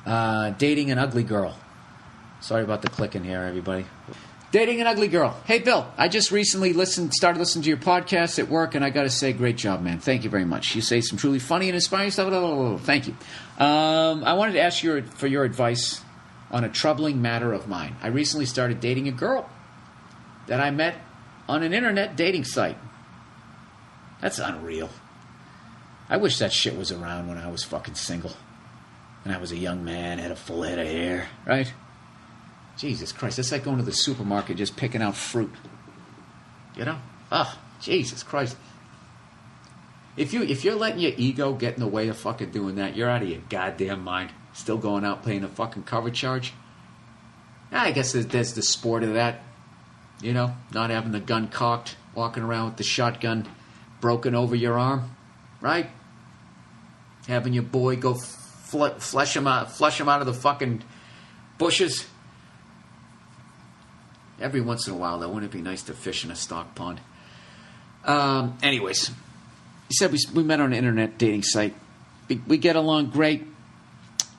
Dating an ugly girl. Sorry about the clicking here, everybody. Dating an ugly girl. Hey, Bill, I just recently started listening to your podcast at work, and I got to say, great job, man. Thank you very much. You say some truly funny and inspiring stuff. Thank you. I wanted to ask you for your advice on a troubling matter of mine. I recently started dating a girl that I met on an internet dating site. That's unreal. I wish that shit was around when I was fucking single. And I was a young man, had a full head of hair, right? Jesus Christ, that's like going to the supermarket just picking out fruit. You know? Oh, Jesus Christ. If you're letting your ego get in the way of fucking doing that, you're out of your goddamn mind. Still going out paying a fucking cover charge? I guess there's the sport of that. You know? Not having the gun cocked, walking around with the shotgun broken over your arm. Right? Having your boy go flush him out of the fucking bushes. Every once in a while, though, wouldn't it be nice to fish in a stock pond? Anyways, he said we met on an internet dating site. We get along great.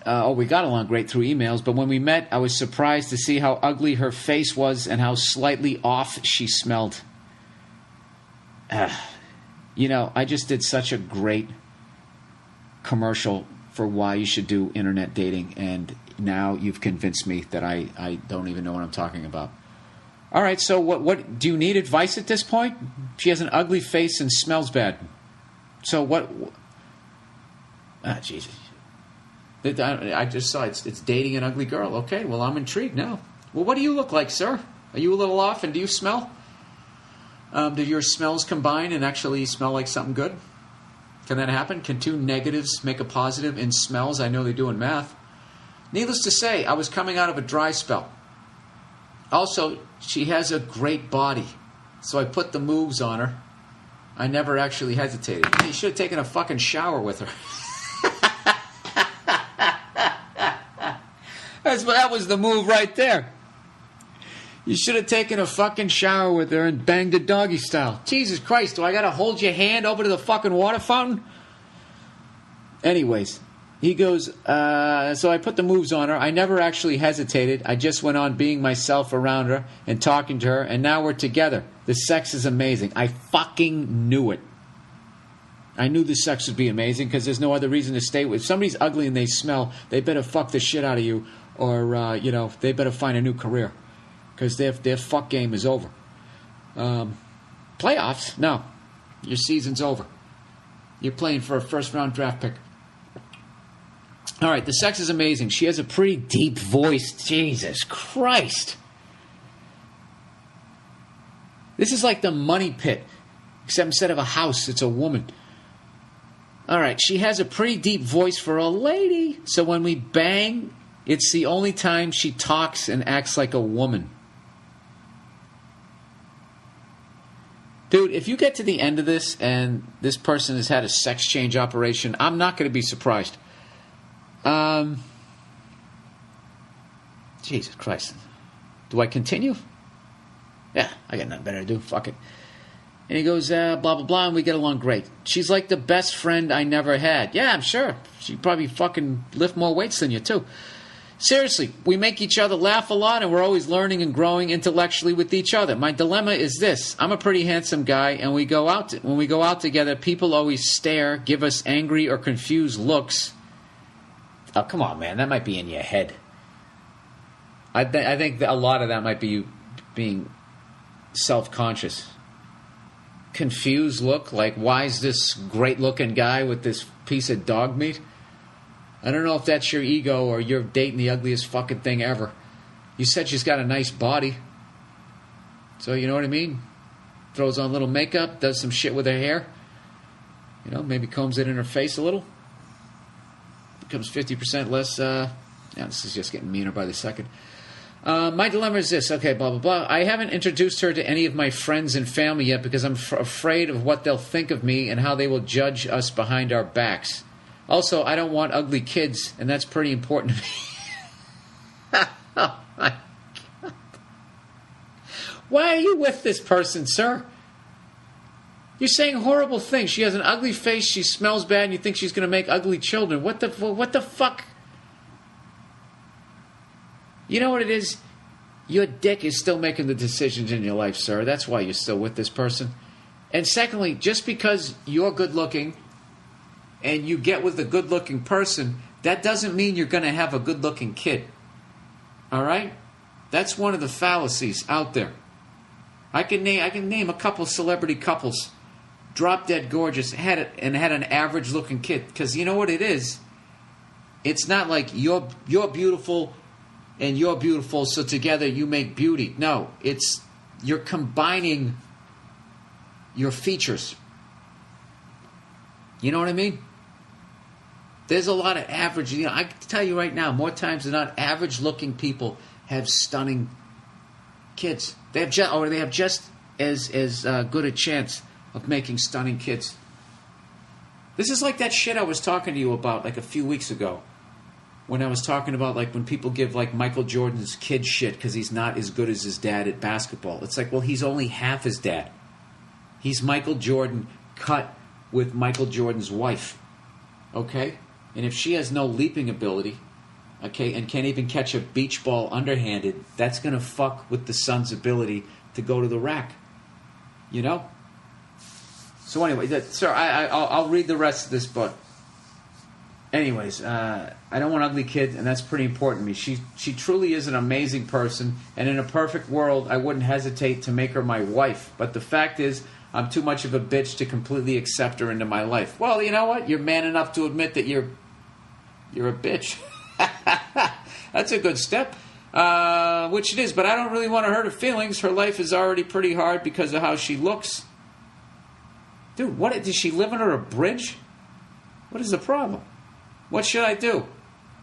We got along great through emails, but when we met, I was surprised to see how ugly her face was and how slightly off she smelled. You know, I just did such a great commercial for why you should do internet dating, and now you've convinced me that I don't even know what I'm talking about. All right, so what do you need advice at this point? She has an ugly face and smells bad. So what? Jesus. I just saw it's dating an ugly girl. Okay, well, I'm intrigued now. Well, what do you look like, sir? Are you a little off, and do you smell? Do your smells combine and actually smell like something good? Can that happen? Can two negatives make a positive in smells? I know they do in math. Needless to say, I was coming out of a dry spell. Also, she has a great body, so I put the moves on her. I never actually hesitated. You should have taken a fucking shower with her. That was the move right there. You should have taken a fucking shower with her and banged it doggy style. Jesus Christ, do I gotta hold your hand over to the fucking water fountain? Anyways, he goes, so I put the moves on her. I never actually hesitated. I just went on being myself around her and talking to her, and now we're together. The sex is amazing. I fucking knew it. I knew the sex would be amazing because there's no other reason to stay with. If somebody's ugly and they smell, they better fuck the shit out of you, or, they better find a new career because their fuck game is over. Playoffs? No. Your season's over. You're playing for a first-round draft pick. All right, the sex is amazing. She has a pretty deep voice. Jesus Christ. This is like the Money Pit, except instead of a house, it's a woman. All right, she has a pretty deep voice for a lady. So when we bang, it's the only time she talks and acts like a woman. Dude, if you get to the end of this and this person has had a sex change operation, I'm not going to be surprised. Jesus Christ. Do I continue? Yeah, I got nothing better to do. Fuck it. And he goes, blah, blah, blah, and we get along great. She's like the best friend I never had. Yeah, I'm sure. She'd probably fucking lift more weights than you, too. Seriously, we make each other laugh a lot, and we're always learning and growing intellectually with each other. My dilemma is this. I'm a pretty handsome guy, and when we go out together, people always stare, give us angry or confused looks. Oh, come on, man. That might be in your head. I think that a lot of that might be you being self-conscious. Confused look, like, why is this great-looking guy with this piece of dog meat? I don't know if that's your ego or you're dating the ugliest fucking thing ever. You said she's got a nice body. So, you know what I mean? Throws on a little makeup, does some shit with her hair. You know, maybe combs it in her face a little. Becomes 50% less. This is just getting meaner by the second. My dilemma is this. Okay, blah, blah, blah. I haven't introduced her to any of my friends and family yet because I'm afraid of what they'll think of me and how they will judge us behind our backs. Also, I don't want ugly kids, and that's pretty important to me. Oh, my God. Why are you with this person, sir? You're saying horrible things. She has an ugly face, she smells bad, and you think she's going to make ugly children. What the fuck? You know what it is? Your dick is still making the decisions in your life, sir. That's why you're still with this person. And secondly, just because you're good looking and you get with a good looking person, that doesn't mean you're going to have a good looking kid. All right? That's one of the fallacies out there. I can name a couple celebrity couples, drop dead gorgeous, had an average looking kid. Because you know what it is? It's not like you're beautiful and you're beautiful, so together you make beauty. No, it's you're combining your features. You know what I mean? There's a lot of average. I can tell you right now, more times than not, average-looking people have stunning kids. They have just as good a chance of making stunning kids. This is like that shit I was talking to you about like a few weeks ago, when I was talking about like when people give like Michael Jordan's kid shit because he's not as good as his dad at basketball. It's like, well, he's only half his dad. He's Michael Jordan cut with Michael Jordan's wife. Okay? And if she has no leaping ability, okay, and can't even catch a beach ball underhanded, that's going to fuck with the son's ability to go to the rack. You know? So anyway, sir, I'll read the rest of this book. Anyways, I don't want an ugly kid, and that's pretty important to me. She truly is an amazing person, and in a perfect world, I wouldn't hesitate to make her my wife. But the fact is, I'm too much of a bitch to completely accept her into my life. Well, you know what? You're man enough to admit that you're a bitch. That's a good step, which it is. But I don't really want to hurt her feelings. Her life is already pretty hard because of how she looks. Dude, what? Does she live under a bridge? What is the problem? What should I do?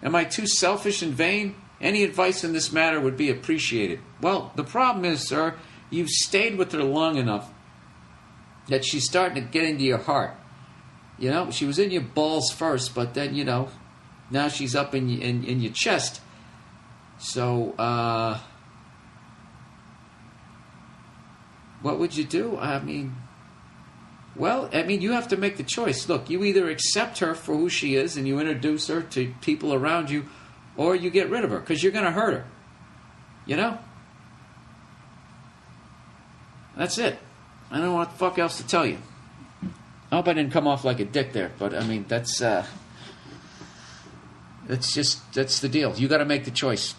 Am I too selfish and vain? Any advice in this matter would be appreciated. Well, the problem is, sir, you've stayed with her long enough that she's starting to get into your heart. You know, she was in your balls first, but then, you know, now she's up in your chest. So, what would you do? I mean, you have to make the choice. Look, you either accept her for who she is and you introduce her to people around you, or you get rid of her, because you're going to hurt her. You know? That's it. I don't know what the fuck else to tell you. I hope I didn't come off like a dick there, but I mean, that's the deal. You got to make the choice.